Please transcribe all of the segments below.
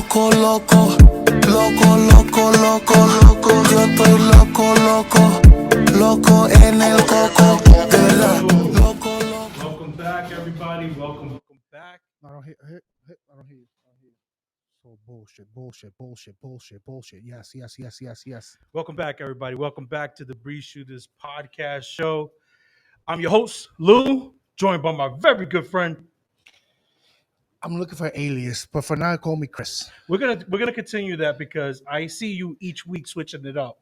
loco, loco, loco, loco, loco, loco. Yo estoy loco, loco, loco en el coco. De verdad, loco, loco. Welcome back, everybody. Welcome back. I don't hear. I don't hear you. I don't hear you. So bullshit. Yes. Welcome back, everybody. Welcome back to the Breeze Shooters podcast show. I'm your host, Lou, joined by my very good friend. I'm looking for an alias, but for now, call me Chris. We're gonna continue that because I see you each week switching it up.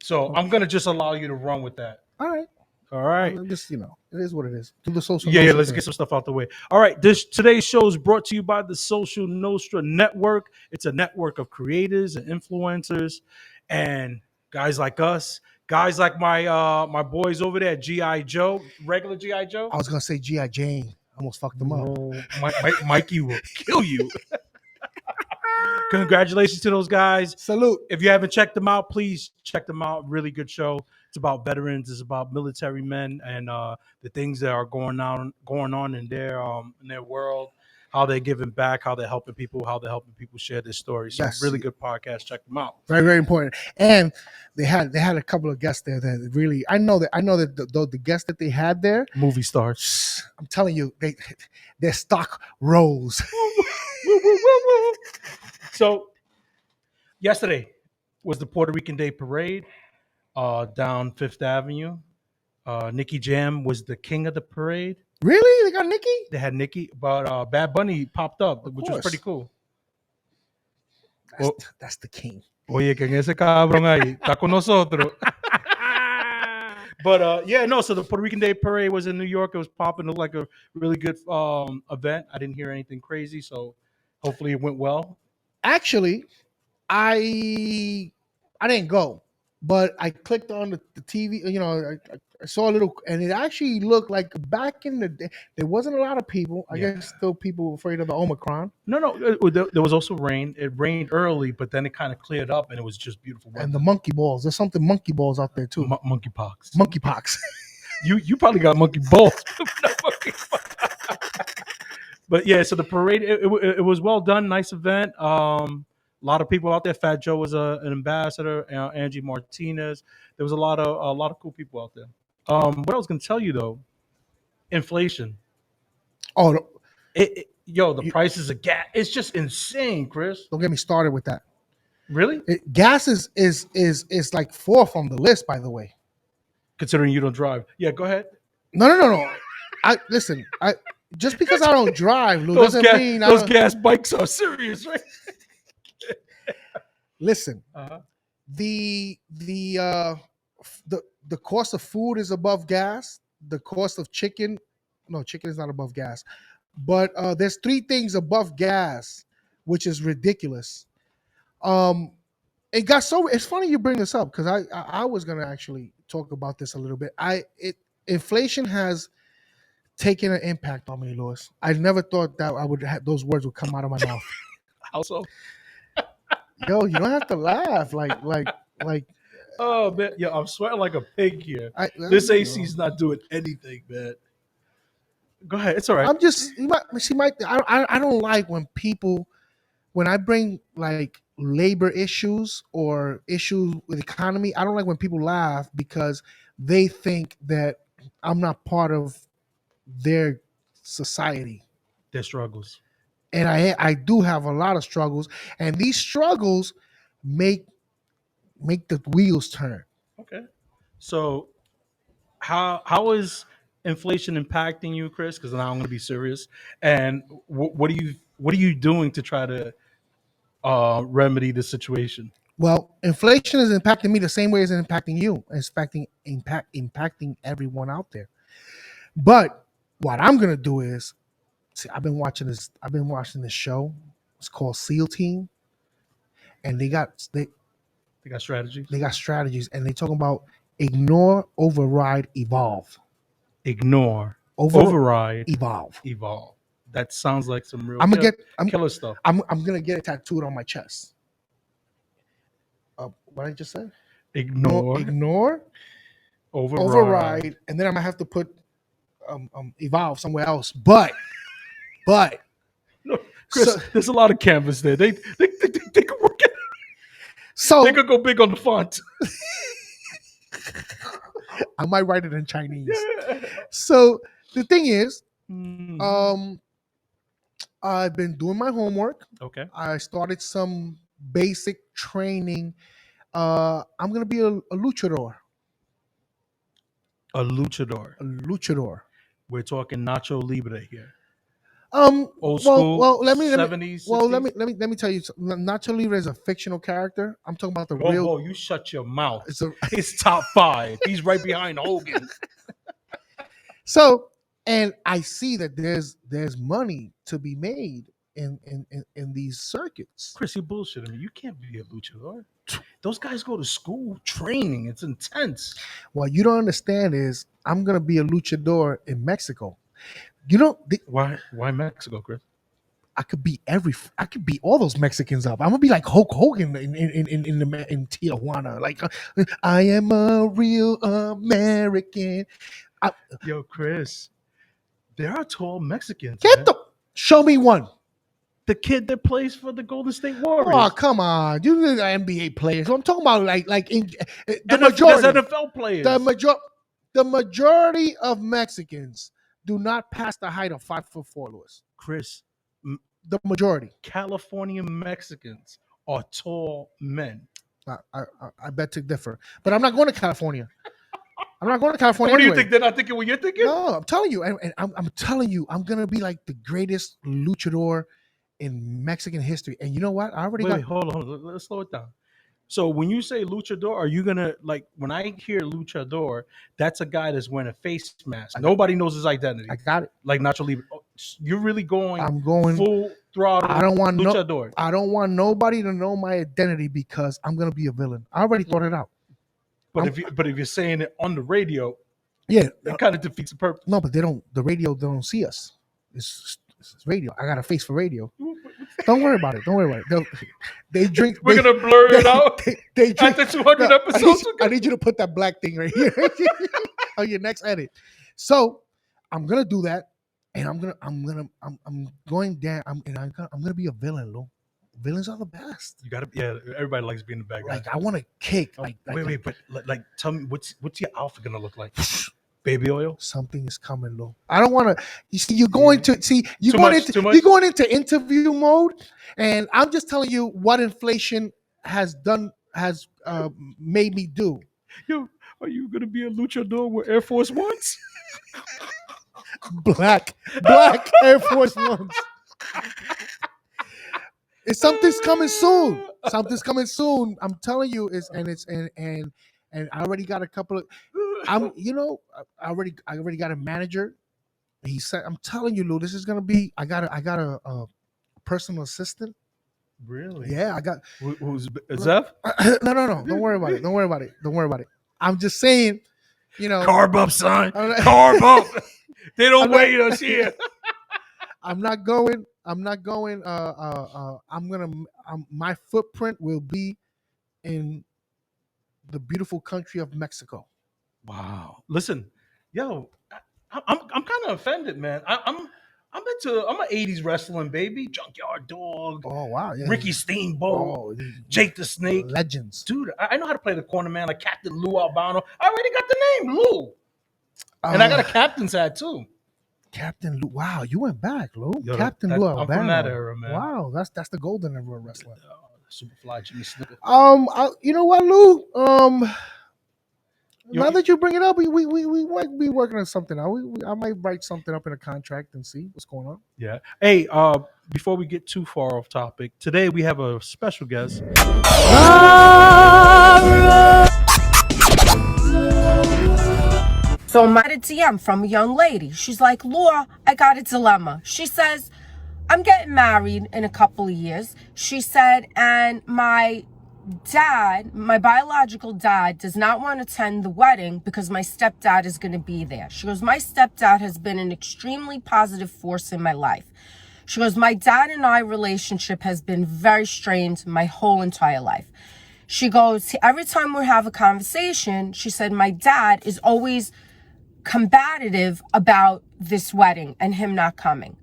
So I'm gonna just allow you to run with that. All right. All right. Just it is what it is. Do the social. Yeah, Nostra let's thing. get some stuff out the way. All right, today's show is brought to you by the Social Nostra Network. It's a network of creators and influencers, and guys like us, guys like my boys over there, GI Joe, regular GI Joe. I was gonna say GI Jane. I almost fucked them up. Oh, Mikey will kill you. Congratulations to those guys. Salute. If you haven't checked them out, please check them out. Really good show. It's about veterans. It's about military men and the things that are going on in their world, how they're giving back, how they're helping people, share their stories. So Yes. really good podcast. Check them out. Very, very important. And they had a couple of guests there that really I know that the guests that they had there, Movie stars. I'm telling you, their stock rose. So yesterday was the Puerto Rican Day Parade down Fifth Avenue. Nicky Jam was the king of the parade. Really? They got Nikki? They had Nicki, but Bad Bunny popped up, Of which course. was pretty cool. That's the king. Oye, que en ese cabrón ahí está con nosotros. But so the Puerto Rican Day Parade was in New York. It was popping. It looked like a really good event. I didn't hear anything crazy, so hopefully it went well. Actually, I didn't go, but I clicked on the TV. You know, I saw a little, and it actually looked like back in the day there wasn't a lot of people. I Yeah. guess still people were afraid of the Omicron No, there was also rain. It rained early, but then it kind of cleared up, and it was just beautiful weather. and the monkey balls. There's something monkey balls out there too. Monkeypox. Monkeypox. You probably got monkey balls. But yeah, so the parade it was well done, nice event. A lot of people out there. Fat Joe was an ambassador. Angie Martinez. There was a lot of cool people out there. What I was going to tell you though, inflation. Oh, The prices of gas. It's just insane, Chris. don't get me started with that. Really? Gas is like fourth on the list, by the way. Considering you don't drive. Yeah, go ahead. No. I listen. I just because I don't drive, Lou, Those doesn't mean I those don't, gas bikes are serious, right? listen. Uh-huh. The cost of food is above gas. The cost of chicken is not above gas. But there's three things above gas, which is ridiculous. It got so. It's funny you bring this up because I was gonna actually talk about this a little bit. Inflation has taken an impact on me, Louis. I never thought that I would have those words would come out of my mouth. How so? Yo, you don't have to laugh. Like. Oh man, yeah, I'm sweating like a pig here. This AC's not doing anything, man. Go ahead, it's all right. I'm just I don't like when I bring like labor issues or issues with economy. I don't like when people laugh because they think that I'm not part of their society. Their struggles. And I do have a lot of struggles, and these struggles make the wheels turn. Okay. So, how is inflation impacting you, Chris? Because now I'm going to be serious. And what are you doing to try to remedy the situation? Well, inflation is impacting me the same way as it's impacting you. It's impacting everyone out there. But what I'm gonna do is, see, I've been watching this show. It's called SEAL Team, and they got strategies. they got strategies, and they talking about ignore, override, evolve. Ignore, override, evolve. That sounds like some real killer stuff. I'm gonna get it tattooed on my chest. What I just said? Ignore, override, and then I'm gonna have to put evolve somewhere else. But No, Chris, So, there's a lot of canvas there. They could work it. so They could go big on the font. I might write it in Chinese. So the thing is, Mm. I've been doing my homework. Okay. I started some basic training. I'm gonna be a luchador. A luchador. A luchador. We're talking Nacho Libre here. Old Old school. let me 70s. well 60s? let me tell you something. Nacho Libre is a fictional character. I'm talking about the Whoa, real. whoa, you shut your mouth. It's a, It's top 5. He's right behind Hogan. so, and I see that there's money to be made in these circuits. Chris, you bullshitting me. You can't be a luchador. Those guys go to school training. It's intense. What you don't understand is I'm gonna be a luchador in Mexico. You know, Why Mexico, Chris? I could beat all those Mexicans up. I'm gonna be like Hulk Hogan in Tijuana. Like I am a real American. Yo, Chris, there are tall Mexicans. Get man. show me one. The kid that plays for the Golden State Warriors. Oh come on, you the NBA players. So I'm talking about like in the There's majority. NFL players. The majority of Mexicans do not pass the height of 5'4", Lewis. Chris, The majority. California Mexicans are tall men. I bet to differ, but I'm not going to California. I'm not going to California. What do you anyway. think? They're not thinking what you're thinking? No, I'm telling you, and I'm telling you, I'm gonna be like the greatest luchador in Mexican history. And you know what? I already Wait, got. hold on. Let's slow it down. So when you say luchador, are you gonna like when I hear luchador, that's a guy that's wearing a face mask. Nobody knows his identity. I got it. Like Nacho Libre. Oh, you're really going I'm going full throttle. I don't want luchador. I don't want nobody to know my identity because I'm gonna be a villain. I already thought it out. But if you're saying it on the radio, Yeah. that kind of defeats the purpose. No, but the radio don't see us. It's radio. I got a face for radio. Don't worry about it. Don't worry about it. They drink. We're gonna blur it out They drink. after 200 episodes. I need you to put that black thing right here on your next edit. So I'm gonna do that, and I'm going down. I'm gonna be a villain, Lou. Villains are the best. You gotta, yeah. Everybody likes being the bad guy. Like I want to kick. Like wait, but like, tell me what's your outfit gonna look like? Baby oil. something is coming, Lou. I don't want to. You see, you're going to see. You're Too going much, into. too much? You're going into interview mode, and I'm just telling you what inflation has done. Has made me do. Yo, are you gonna be a luchador with Air Force Ones? Black Air Force Ones. It's something's coming soon. Something's coming soon. I'm telling you, and I already got a couple of. I already got a manager. He said, I'm telling you, Lou, this is gonna be. I got a personal assistant. Really? Yeah, I got. Who's Zeph? No. Don't worry about it. Don't worry about it. I'm just saying, you know. Carb up, son. I'm not- Carb up. They don't I'm not- wait us here. I'm not going. My footprint will be in the beautiful country of Mexico. Wow. Listen, yo, I'm kind of offended, man. I'm an '80s wrestling baby. Junkyard Dog, Oh wow, yeah. Ricky Steamboat, Oh, Jake the Snake. legends. Dude, I know how to play the corner man like Captain Lou Albano. I already got the name Lou, and I got a captain's hat too. Captain Lou. Wow, you went back, Lou. Yo, Captain that- Lou I'm Albano. from that era, man. Wow, that's the golden era of wrestling. Superfly Jimmy Snuka. You know what, Lou? Yo, Now that you bring it up, we might be working on something. I might write something up in a contract and see what's going on. Yeah. Hey, before we get too far off topic, today we have a special guest. So I got a DM from a young lady. She's like, Laura, I got a dilemma. She says, I'm getting married in a couple of years. She said, and my dad, my biological dad, does not want to attend the wedding because my stepdad is going to be there. She goes, my stepdad has been an extremely positive force in my life. She goes, my dad and I relationship has been very strained my whole entire life. She goes, every time we have a conversation, she said, my dad is always combative about this wedding and him not coming.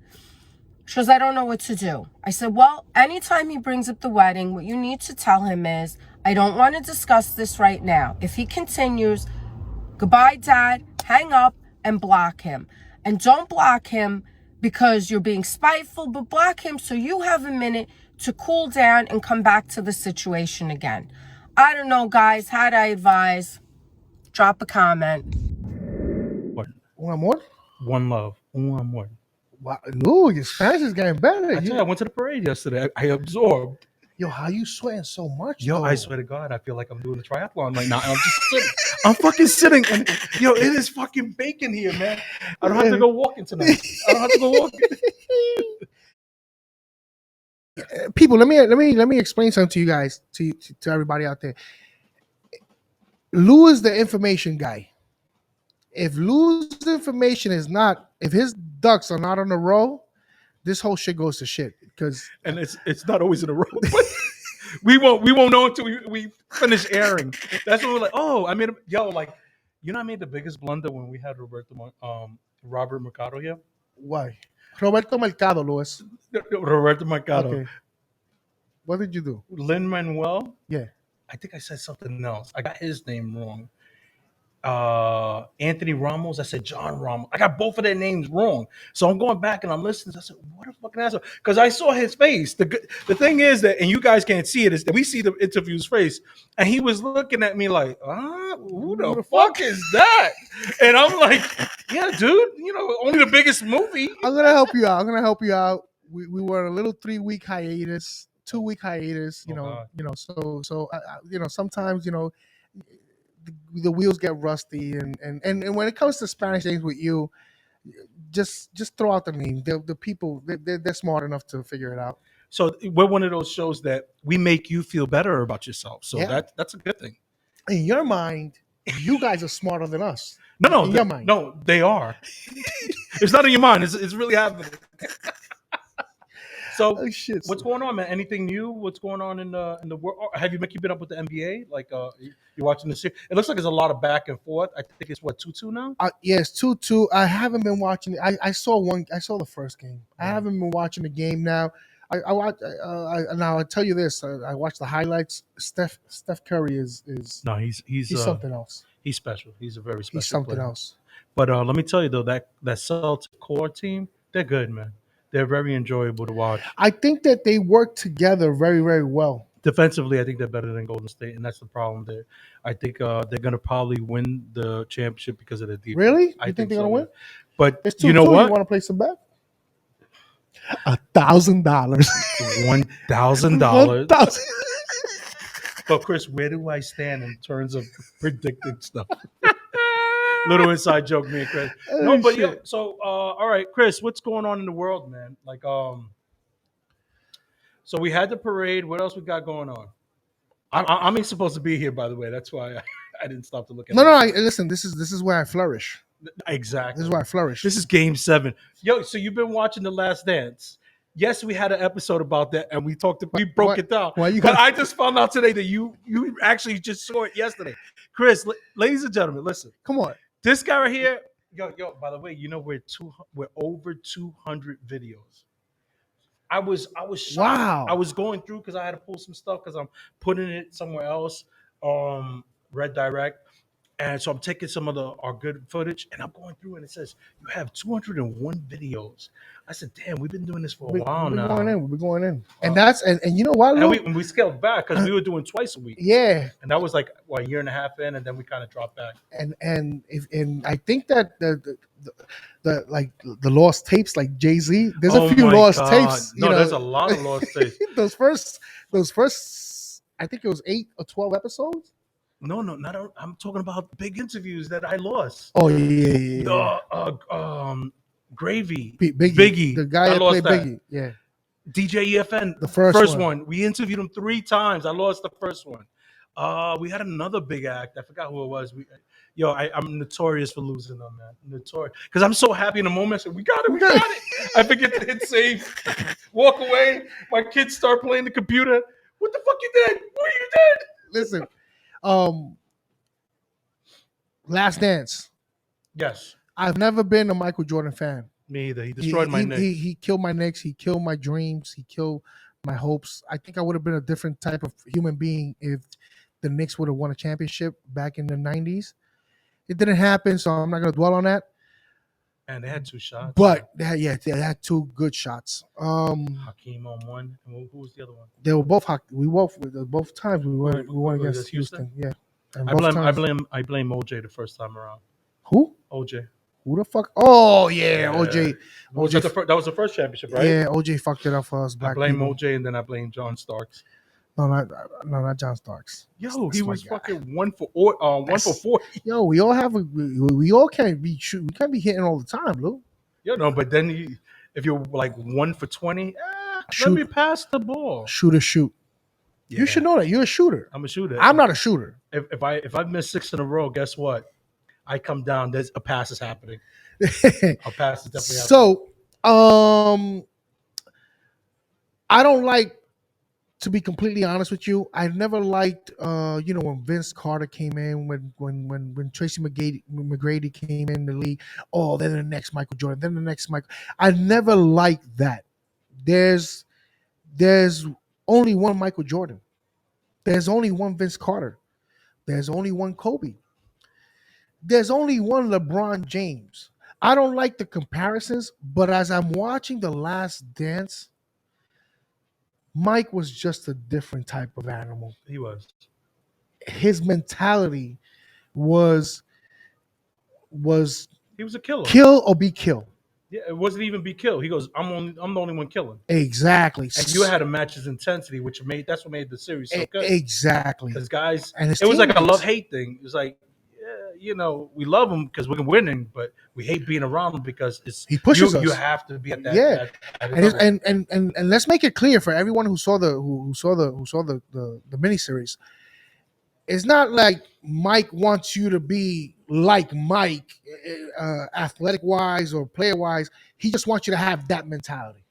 She goes, I don't know what to do. I said, well, anytime he brings up the wedding, what you need to tell him is, I don't want to discuss this right now. If he continues, goodbye, Dad, hang up and block him. And don't block him because you're being spiteful, but block him so you have a minute to cool down and come back to the situation again. I don't know, guys. How'd I advise? Drop a comment. Un amor? One love. Un amor. Wow. Ooh, your Spanish is getting better. I tell you, I went to the parade yesterday. I absorbed. Yo, how you sweating so much? Yo, though? I swear to God, I feel like I'm doing a triathlon right now. And I'm just sitting. I'm fucking sitting. And yo, it is fucking bacon here, man. I don't have to go walking tonight. I don't have to go walking. People, let me explain something to you guys, to everybody out there. Lou is the information guy. If Lou's information is not, if his ducks are not on a row, this whole shit goes to shit. Because And it's not always in a row. we won't know until we finish airing. That's when we're like, oh, I made like, you know, I made the biggest blunder when we had Robert Mercado here. why? Roberto Mercado, Luis. Roberto Mercado. Okay. What did you do? Lin Manuel. Yeah. I think I said something else. I got his name wrong. Anthony Ramos. I said John Ramos. I got both of their names wrong. So I'm going back and I'm listening. I said, what a fucking asshole. Because I saw his face. The thing is that, and you guys can't see it, is that we see the interview's face. And he was looking at me like, who the fuck is that? And I'm like, yeah, dude, you know, only the biggest movie. I'm gonna help you out. We were a little 3-week hiatus, 2-week hiatus. You know. So sometimes the wheels get rusty, and when it comes to Spanish things with you, just throw out the name. The people they're smart enough to figure it out. So we're one of those shows that we make you feel better about yourself. So Yeah. that's a good thing. In your mind, you guys are smarter than us. No, In your mind. no, they are. It's not in your mind. It's really happening. So Oh shit! what's going on, man? Anything new? What's going on in the world? Have you been keeping up with the NBA? Like, you're watching the series? It looks like there's a lot of back and forth. I think it's 2-2 now. Yes, 2-2. I haven't been watching it. I saw one. I saw the first game. I haven't been watching the game now. I watch. Now I'll tell you this. I watched the highlights. Steph Curry is No, he's something else. He's special. He's a very special. He's something player. else. But let me tell you though, that Celtic core team, they're good, man. They're very enjoyable to watch. I think that they work together very, very well. Defensively, I think they're better than Golden State, and that's the problem there. I think they're going to probably win the championship because of the defense. Really? I You think they're so, gonna win? But It's 2-2. you know what? You want to play some bet? $1,000. $1,000. But Chris, where do I stand in terms of predicting stuff? Little inside joke, me and Chris. No, but yeah. So, all right, Chris, what's going on in the world, man? Like, so we had the parade. What else we got going on? I'm ain't supposed to be here, by the way. That's why I didn't stop to look at. No. Listen, this is where I flourish. Exactly. This is where I flourish. This is Game 7. Yo, so you've been watching The Last Dance. Yes, we had an episode about that, and we broke it down. But I just found out today that you actually just saw it yesterday. Chris, ladies and gentlemen, listen. Come on. This guy right here, yo. By the way, you know we're over 200 videos. I was shocked. Wow. I was going through because I had to pull some stuff because I'm putting it somewhere else, Red Direct, and so I'm taking some of our good footage and I'm going through and it says you have 201 videos. I said, damn, we've been doing this for a while now. We're going in, and that's and you know what? Lou? And we scaled back because we were doing twice a week. Yeah, and that was like a year and a half in, and then we kind of dropped back. And I think that the lost tapes, like Jay-Z, there's a few lost tapes. No, there's a lot of lost tapes. those first, I think it was 8 or 12 episodes. No, not. I'm talking about big interviews that I lost. Oh yeah. Gravy, Biggie, the guy that played Biggie, yeah. DJ EFN, the first one. We interviewed him 3 times. I lost the first one. We had another big act. I forgot who it was. I'm notorious for losing them, man. Notorious, because I'm so happy in the moment. I said, we got it. I forget to hit save, walk away. My kids start playing the computer. What the fuck you did? What you did? Listen, Last Dance. Yes. I've never been a Michael Jordan fan. Me either. He destroyed my Knicks. He killed my Knicks. He killed my dreams. He killed my hopes. I think I would have been a different type of human being if the Knicks would have won a championship back in the 90s. It didn't happen, so I'm not going to dwell on that. And they had 2 shots. But they had 2 good shots. Hakeem on one. And who was the other one? They were both both times we won against Houston. Yeah. And I blame OJ the first time around. Who? OJ. Who the fuck? Oh yeah, OJ. That was the first championship, right? Yeah, OJ fucked it up for us. I Black blame people. OJ and then I blame John Starks. No, not John Starks. Yo, That's he my was guy. fucking 1 for 40. Yo, we all have we all can't be we can't be hitting all the time, Lou. You know, but then if you're like 1 for 20, let me pass the ball. Shoot. Yeah. You should know that. You're a shooter. I'm a shooter. I'm not a shooter. If I've missed 6 in a row, guess what? I come down. There's a pass is happening. A pass is definitely happening. So, I don't like, to be completely honest with you, I never liked, when Vince Carter came in, when Tracy McGrady came in the league. Oh, then the next Michael Jordan, then the next Michael. I never liked that. There's only one Michael Jordan. There's only one Vince Carter. There's only one Kobe. There's only one LeBron James. I don't like the comparisons, but as I'm watching The Last Dance, Mike was just a different type of animal. He was. His mentality was He was a killer. kill or be killed. Yeah, it wasn't even be killed. He goes, I'm the only one killing. Exactly. And you had to match his intensity, that's what made the series so good. Exactly. Because guys, And his it was like a teammates. love-hate thing. It was like, we love him because we're winning, but we hate being around him because He pushes us. You have to be at that. Yeah. at his level. And let's make it clear for everyone who saw the miniseries. It's not like Mike wants you to be like Mike, athletic wise or player wise. He just wants you to have that mentality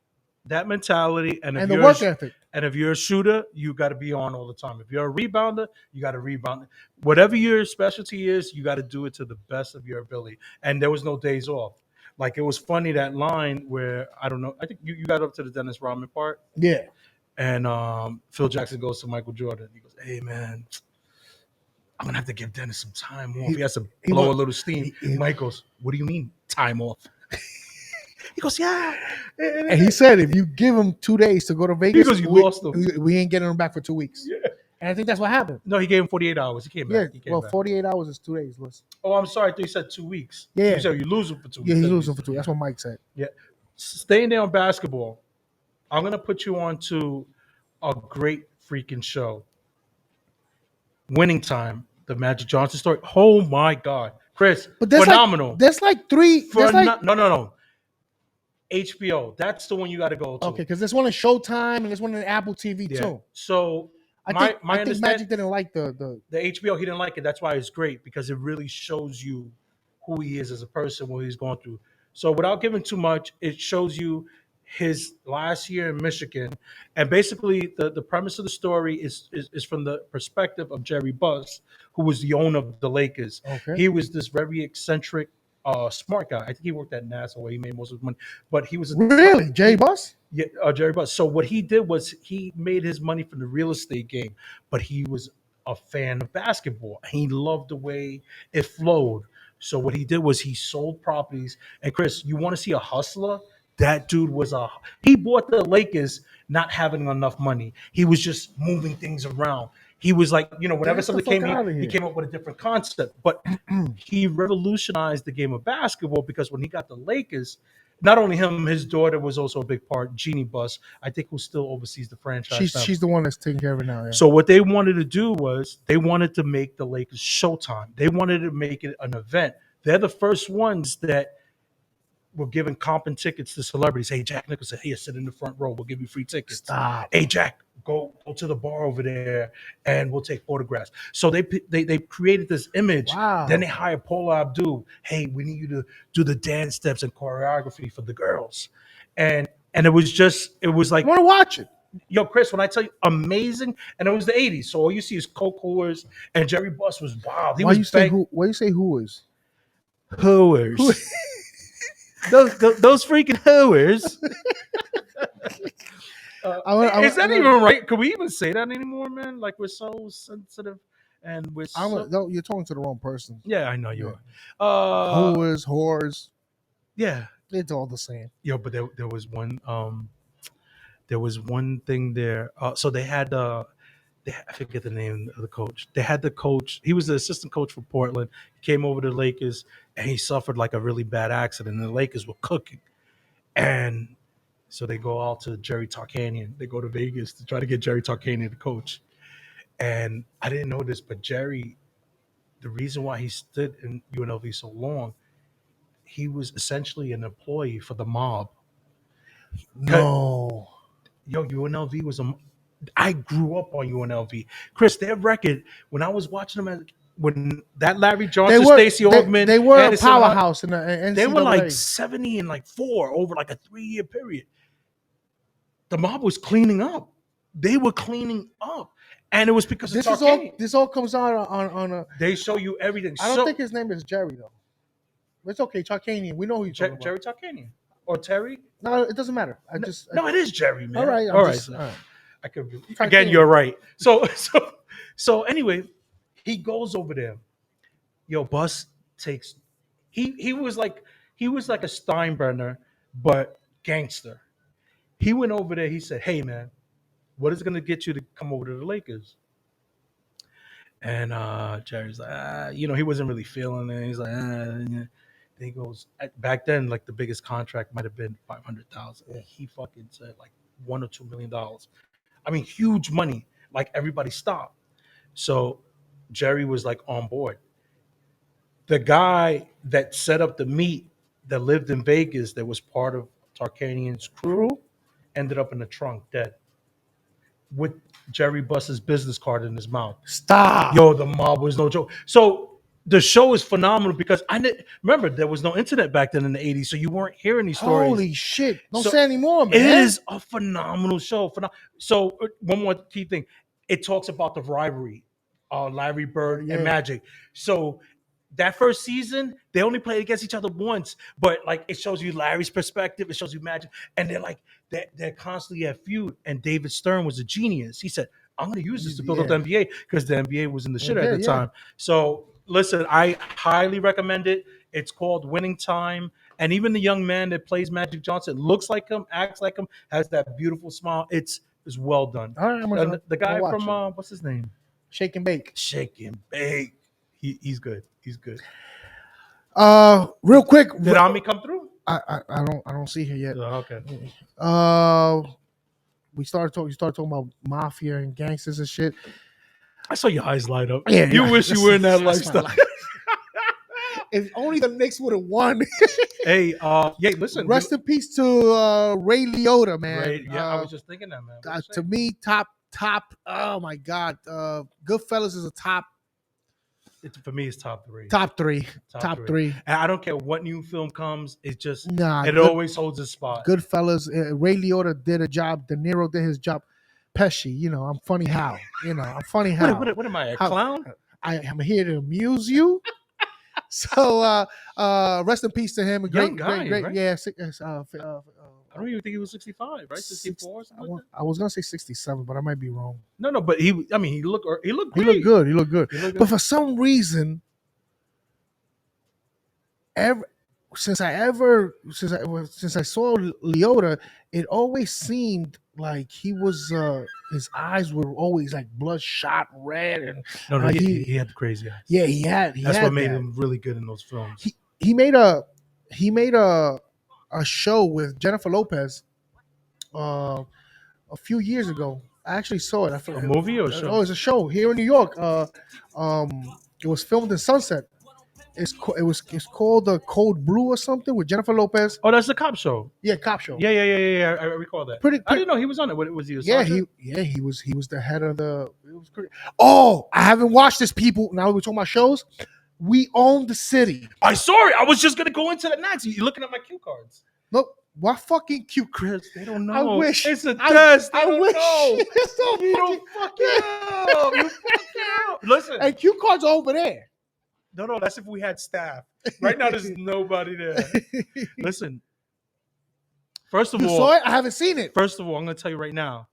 That mentality, and and the work ethic. And if you're a shooter, you got to be on all the time. If you're a rebounder, you got to rebound. Whatever your specialty is, you got to do it to the best of your ability. And there was no days off. Like, it was funny, that line where, I don't know, I think you got up to the Dennis Rodman part. Yeah. And Phil Jackson goes to Michael Jordan. He goes, hey, man, I'm going to have to give Dennis some time off. He has to blow a little steam. Mike goes, what do you mean time off? He goes, yeah. And he said, if you give him 2 days to go to Vegas, Because you lost him. we ain't getting him back for 2 weeks. Yeah. And I think that's what happened. No, he gave him 48 hours. He came back. He came back. 48 hours is 2 days. Listen. Oh, I'm sorry. I thought you said 2 weeks. Yeah. You said you lose him for 2 weeks. Yeah, he's losing for 2. That's what Mike said. Yeah. Staying there on basketball, I'm going to put you on to a great freaking show. Winning Time, the Magic Johnson story. Oh, my God. Chris, But there's phenomenal. There's like 3. No. HBO. That's the one you got to go to. Okay, because there's one on Showtime and there's one on Apple TV Yeah. too. So I my think understanding, Magic didn't like the HBO, he didn't like it. That's why it's great, because it really shows you who he is as a person, what he's going through. So without giving too much, it shows you his last year in Michigan. And basically the premise of the story is from the perspective of Jerry Buss, who was the owner of the Lakers. Okay. He was this very eccentric, smart guy. I think he worked at NASA where he made most of his money. But he was Really? Jerry Buss? Yeah, Jerry Buss. So what he did was he made his money from the real estate game, but he was a fan of basketball. He loved the way it flowed. So what he did was he sold properties. And Chris, you want to see a hustler? That dude he bought the Lakers not having enough money. He was just moving things around. He was like, whenever Get the something fuck came outta in, he here. came up with a different concept. But he revolutionized the game of basketball, because when he got the Lakers, not only him, his daughter was also a big part, Jeannie Buss, I think, who still oversees the franchise. She's the one that's taking care of it now. Yeah. So what they wanted to do was they wanted to make the Lakers Showtime. They wanted to make it an event. They're the first ones that were giving comp and tickets to celebrities. Hey, Jack Nicholson, here, sit in the front row. We'll give you free tickets. Stop. Hey, Jack, go to the bar over there, and we'll take photographs. So they created this image. Wow. Then they hired Paula Abdul. Hey, we need you to do the dance steps and choreography for the girls. And it was like, I want to watch it. yo, Chris, when I tell you, amazing. And it was the 80s. So all you see is Coke Coors, and Jerry Buss was wild. Why you say who is? Whoers. those freaking hooers. Is that even right? Can we even say that anymore, man? Like we're so sensitive, and we're so. No, you're talking to the wrong person. Yeah, I know you are. Whores, whores, Yeah, it's all the same. yo, but there was one. There was one thing there. So they had I forget the name of the coach. They had the coach. He was the assistant coach for Portland. He came over to the Lakers, and he suffered like a really bad accident. And the Lakers were cooking, and so they go out to Jerry Tarkanian. They go to Vegas to try to get Jerry Tarkanian to coach. And I didn't know this, but Jerry, the reason why he stood in UNLV so long, he was essentially an employee for the mob. No. Yo, UNLV was I grew up on UNLV. Chris, their record, when I was watching them, when that Larry Johnson, Stacey Augmon, they were Anderson, a powerhouse in the NCAA. They were like 70 and like 4 over like a 3-year period. The mob was cleaning up. They were cleaning up. And it was because this all comes out on a. They show you everything. I don't think his name is Jerry though. It's okay, Tarkanian. We know who you're talking about. Jerry Tarkanian or Terry. No, it doesn't matter. It is Jerry, man. All right, all right. I could again. You're right. So anyway, he goes over there. Yo, Bus takes. He was like a Steinbrenner, but gangster. He went over there. He said, "Hey, man, what is going to get you to come over to the Lakers?" And Jerry's like, he wasn't really feeling it. He's like, Then he goes, back then, like the biggest contract might have been $500,000. He fucking said like $1 or $2 million. I mean, huge money. Like everybody stopped. So Jerry was like on board. The guy that set up the meet that lived in Vegas that was part of Tarkanian's crew ended up in the trunk dead with Jerry Buss's business card in his mouth. Stop. Yo, the mob was no joke. So the show is phenomenal because remember there was no internet back then in the 80s, so you weren't hearing these stories. Holy shit. Don't say anymore, man. It is a phenomenal show. So one more key thing. It talks about the rivalry, Larry Bird and Magic. So that first season, they only played against each other once, but like it shows you Larry's perspective, it shows you Magic, and they're like they're constantly at feud. And David Stern was a genius. He said, "I'm going to use this to build up the NBA," because the NBA was in the shit at the time. So listen, I highly recommend it. It's called Winning Time, and even the young man that plays Magic Johnson looks like him, acts like him, has that beautiful smile. It's well done. All right, the guy from what's his name? Shake and Bake. Shake and Bake. He's good. He's good. Real quick, did Ami come through? I don't see her yet. Oh, okay. You started talking about mafia and gangsters and shit. I saw your eyes light up. Yeah, you wish you were in that lifestyle. If only the Knicks would have won. Hey, listen. Rest in peace to Ray Liotta, man. I was just thinking that, man. To me, top. Oh my God, Goodfellas is a top. For me, it's top 3. Top three. And I don't care what new film comes. It's just it always holds a spot. Goodfellas. Ray Liotta did a job. De Niro did his job. Pesci, I'm funny how. I'm funny how. What am I, a clown? I am here to amuse you. So rest in peace to him. Young guy, great. Right? Yeah. I don't even think he was 65, right? 64 or something. I was gonna say 67, but I might be wrong. No, but he looked great. He looked good. But for some reason, since I saw Liotta, it always seemed like he was his eyes were always like bloodshot red, and no, he had the crazy eyes. Yeah, he had. That's what made him really good in those films. He made a show with Jennifer Lopez a few years ago. I actually saw it. A movie or a show? Oh, it's a show here in New York. It was filmed in Sunset. It's called The Code Blue or something with Jennifer Lopez. Oh, that's the cop show. Yeah, cop show. Yeah. I recall that. I didn't know he was on it. Was he? He was the head of the. It was pretty. Oh, I haven't watched this. People, now we're talking about shows. We Own the City. I saw it. I was just gonna go into that next. You're looking at my cue cards. Look, what fucking cue, Chris? They don't know. I wish it's a test. I wish. Know. It's so you don't fuck it up. You fuck it up. Listen, and cue cards are over there. No, that's if we had staff. Right now, there's nobody there. Listen, first of You all, saw it? I haven't seen it. First of all, I'm going to tell you right now,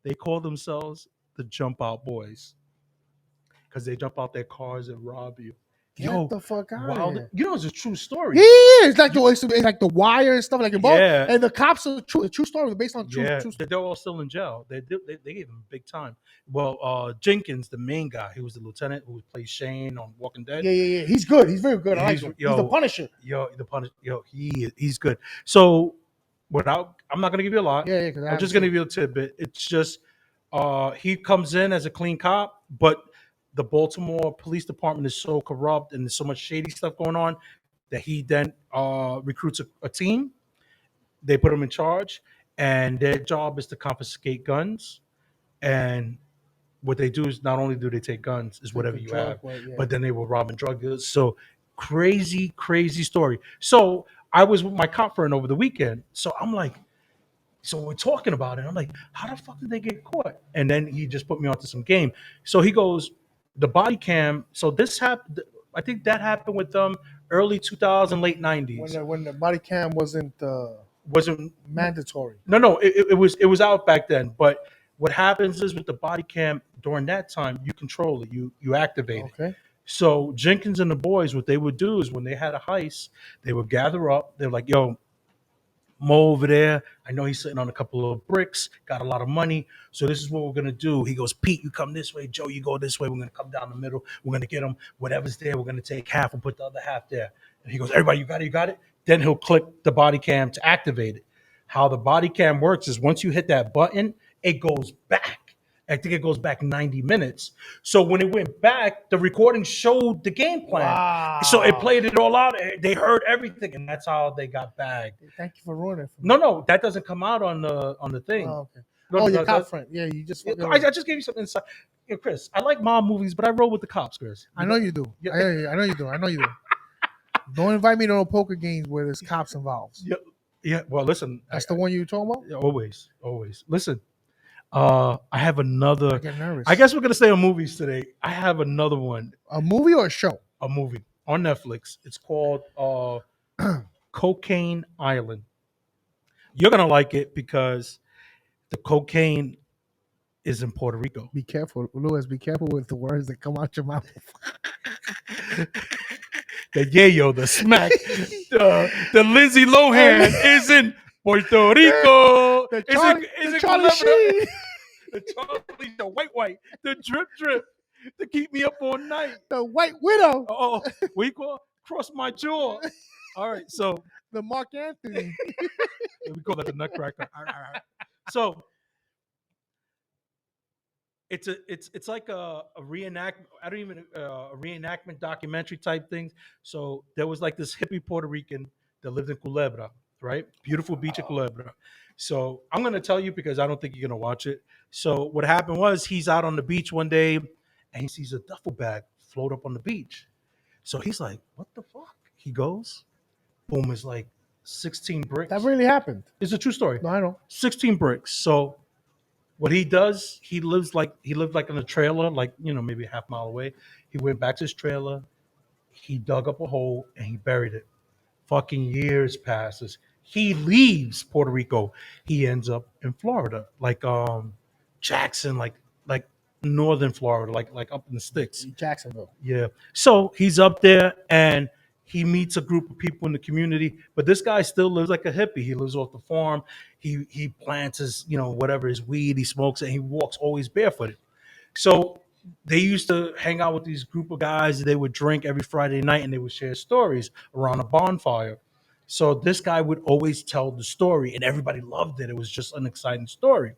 they call themselves the Jump Out Boys because they jump out their cars and rob you. Get the fuck out of here. You know, it's a true story. Yeah, it's like it's like the Wire and stuff like that. Yeah. And the cops are true story based on true. Yeah, true they're all still in jail. They gave him big time. Well, Jenkins, the main guy, he was the lieutenant who plays Shane on Walking Dead. Yeah. He's good. He's very good. I like him. He's the Punisher. He's good. So, I'm not gonna give you a lot. Yeah. I'm just gonna give you a tidbit. It's just, he comes in as a clean cop, but the Baltimore Police Department is so corrupt and there's so much shady stuff going on that he then recruits a team. They put him in charge, and their job is to confiscate guns. And what they do is not only do they take guns, is whatever you have, but then they were robbing drug dealers. So crazy story. So I was with my cop friend over the weekend. So I'm like, so we're talking about it. I'm like, how the fuck did they get caught? And then he just put me onto some game. So he goes, the body cam. So this happened. I think that happened with them early 2000, late 90s. When the body cam wasn't mandatory. No, it was out back then. But what happens is with the body cam during that time, you control it, you activate it. Okay. So Jenkins and the boys, what they would do is when they had a heist, they would gather up. They're like, yo, Mo over there, I know he's sitting on a couple of bricks, got a lot of money. So this is what we're gonna do. He goes, Pete, you come this way, Joe, you go this way. We're gonna come down the middle. We're gonna get him. Whatever's there, we're gonna take half and put the other half there. And he goes, everybody, you got it. Then he'll click the body cam to activate it. How the body cam works is once you hit that button, it goes back. I think it goes back 90 minutes. So when it went back, the recording showed the game plan. Wow. So it played it all out. They heard everything, and that's how they got bagged. Thank you for ruining it for me. No, that doesn't come out on the thing. Oh, okay. No, your cop friend. Yeah, you just. I just gave you some insight. Yeah, Chris, I like mob movies, but I roll with the cops, Chris. I know you do. Yeah. I know you do. Don't invite me to no poker games where there's cops involved. Yeah. Well, listen. That's the one you were talking about? Yeah, always. Listen. I have another. I get nervous. I guess we're gonna stay on movies today. I have another one. A movie or a show? A movie on Netflix. It's called Cocaine Island. You're gonna like it because the cocaine is in Puerto Rico. Be careful, Louis. Be careful with the words that come out your mouth. The yayo, the smack, the Lindsay Lohan is in Puerto Rico. The Charlie Culebra. Sheen. The Charlie, the white, the drip, to keep me up all night. The White Widow. Oh, we call cross my jaw. All right, so The Mark Anthony. we call that the Nutcracker. So it's like a reenactment. I don't even a reenactment documentary type thing. So there was like this hippie Puerto Rican that lived in Culebra, right? Beautiful beach of Culebra. So I'm gonna tell you because I don't think you're gonna watch it. So what happened was he's out on the beach one day and he sees a duffel bag float up on the beach. So he's like, "What the fuck?" He goes, boom! It's like 16 bricks. That really happened. It's a true story. No, I know. 16 bricks. So what he does, he lived like in a trailer, like, maybe a half mile away. He went back to his trailer, he dug up a hole and he buried it. Fucking years passes. He leaves Puerto Rico. He ends up in Florida, like Jackson, like northern Florida, like up in the sticks. Jacksonville. Yeah. So he's up there and he meets a group of people in the community, but this guy still lives like a hippie. He lives off the farm. He plants his, whatever, his weed, he smokes it, and he walks always barefooted. So they used to hang out with these group of guys. They would drink every Friday night and they would share stories around a bonfire. So this guy would always tell the story and everybody loved it. It was just an exciting story.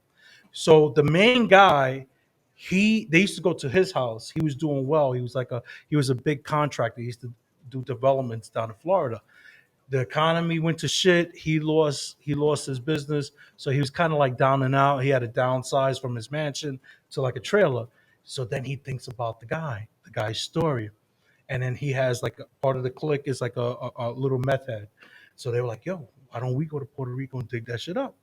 So the main guy, they used to go to his house. He was doing well. He was a big contractor. He used to do developments down in Florida. The economy went to shit. He lost his business. So he was kind of like down and out. He had to downsize from his mansion to like a trailer. So then he thinks about the guy's story. And then he has like a part of the clique is like a little meth head. So they were like, yo, why don't we go to Puerto Rico and dig that shit up?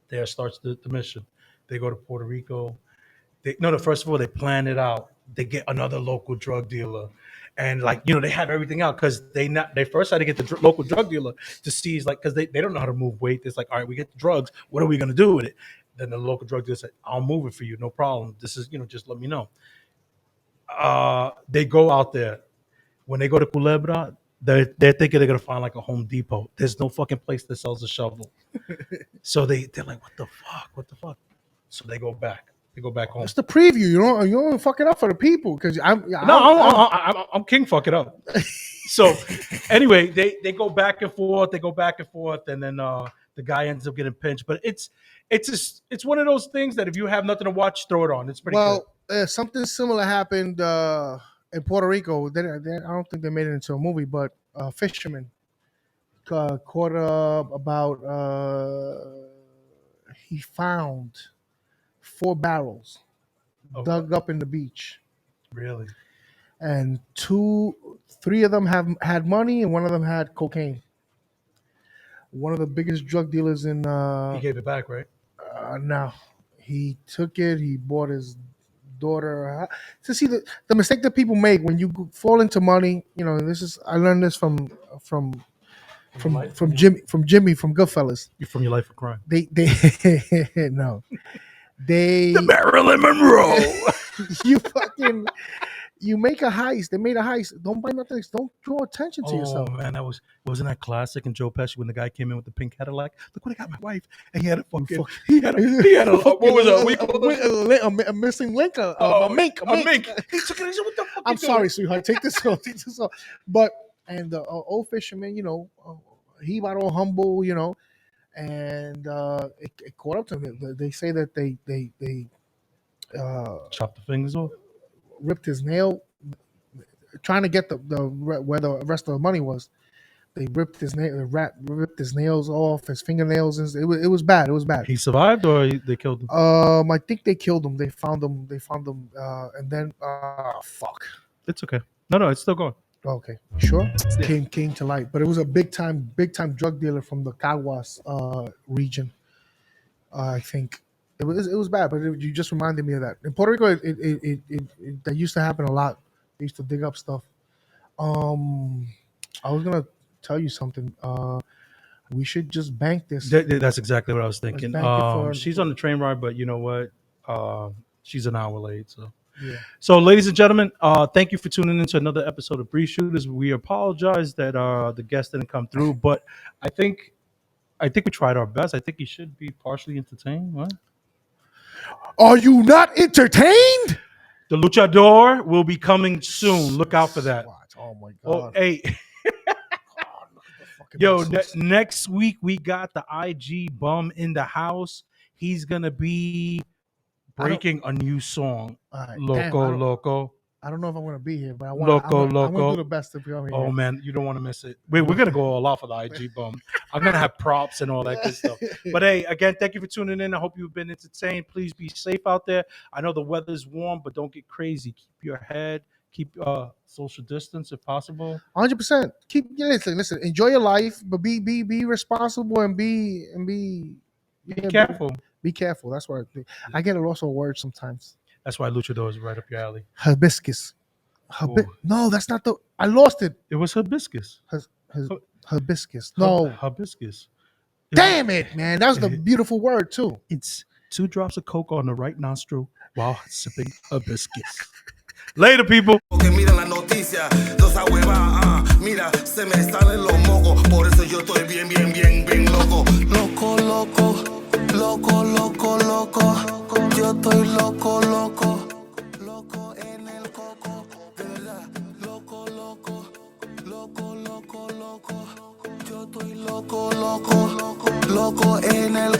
There starts the mission. They go to Puerto Rico. First of all, they plan it out. They get another local drug dealer. And like, they have everything out because they first had to get the local drug dealer to seize, like, because they don't know how to move weight. It's like, all right, we get the drugs. What are we going to do with it? Then the local drug dealer said, I'll move it for you. No problem. This is, just let me know. They go out there. When they go to Culebra, they're thinking they're going to find like a Home Depot. There's no fucking place that sells a shovel. So they're like, what the fuck? So they go back. They go back home. It's the preview. You don't fuck it up for the people because I'm king fuck it up. So anyway, they go back and forth. And then the guy ends up getting pinched. But it's one of those things that if you have nothing to watch, throw it on. It's pretty good. Something similar happened in Puerto Rico. I don't think they made it into a movie, but fisherman caught he found 4 barrels dug up in the beach. Really? And 3 of them had money, and one of them had cocaine. One of the biggest drug dealers in. He gave it back, right? No, he took it. He bought his daughter. To see the mistake that people make when you fall into money. I learned this from Jimmy from Goodfellas. You're from Your Life of Crime. They no. The Marilyn Monroe. You make a heist. They made a heist. Don't buy nothing. Don't draw attention to yourself. Oh man, wasn't that classic in Joe Pesci when the guy came in with the pink Cadillac? Look what I got my wife, and he had a a missing link, a mink. He took it. He said, "What the fuck?" I'm sorry, sweetheart. Take this off. But the old fisherman, he got all humble, and it caught up to him. They say that they chopped the fingers off, ripped his nail, trying to get where the rest of the money was. They ripped his ripped his nails off, his fingernails. It was bad. It was bad. He survived, or they killed him? I think they killed him. They found him, and then fuck. It's okay. No, it's still going. Okay, sure. Yeah. Came to light, but it was a big time drug dealer from the Caguas region. I think it was bad, but you just reminded me of that. In Puerto Rico, it that used to happen a lot. They used to dig up stuff. I was gonna tell you something. We should just bank this. That's exactly what I was thinking. She's on the train ride, but you know what? She's an hour late, so. Yeah. So, ladies and gentlemen, thank you for tuning in to another episode of Breeze Shooters. We apologize that the guest didn't come through, but I think we tried our best. I think he should be partially entertained. What? Are you not entertained? The Luchador will be coming soon. Look out for that. Oh my God! Oh, hey. Yo, next week we got the IG bum in the house. He's gonna be breaking a new song. Right, Loco. I don't know if I'm gonna be here, but I'm gonna do the best to be on here. Oh man, you don't want to miss it. We're gonna go all off of the IG bum. I'm gonna have props and all that good stuff. But hey, again, thank you for tuning in. I hope you've been entertained. Please be safe out there. I know the weather's warm, but don't get crazy. Keep your head. Keep social distance if possible. 100%. Listen. Enjoy your life, but be responsible and be careful. Be careful. That's why I get a loss of words sometimes. That's why Luchador is right up your alley. Hibiscus. No, that's not the. I lost it. It was hibiscus. Hibiscus. No. Hibiscus. Damn it, man. That was the beautiful word too. It's 2 drops of coke on the right nostril while sipping hibiscus. Later, people. Que mira la noticia, esa hueva, mira, se me salen los mocos, por eso yo estoy bien loco. Loco, yo estoy loco en el coco, de verdad, loco, yo estoy loco en el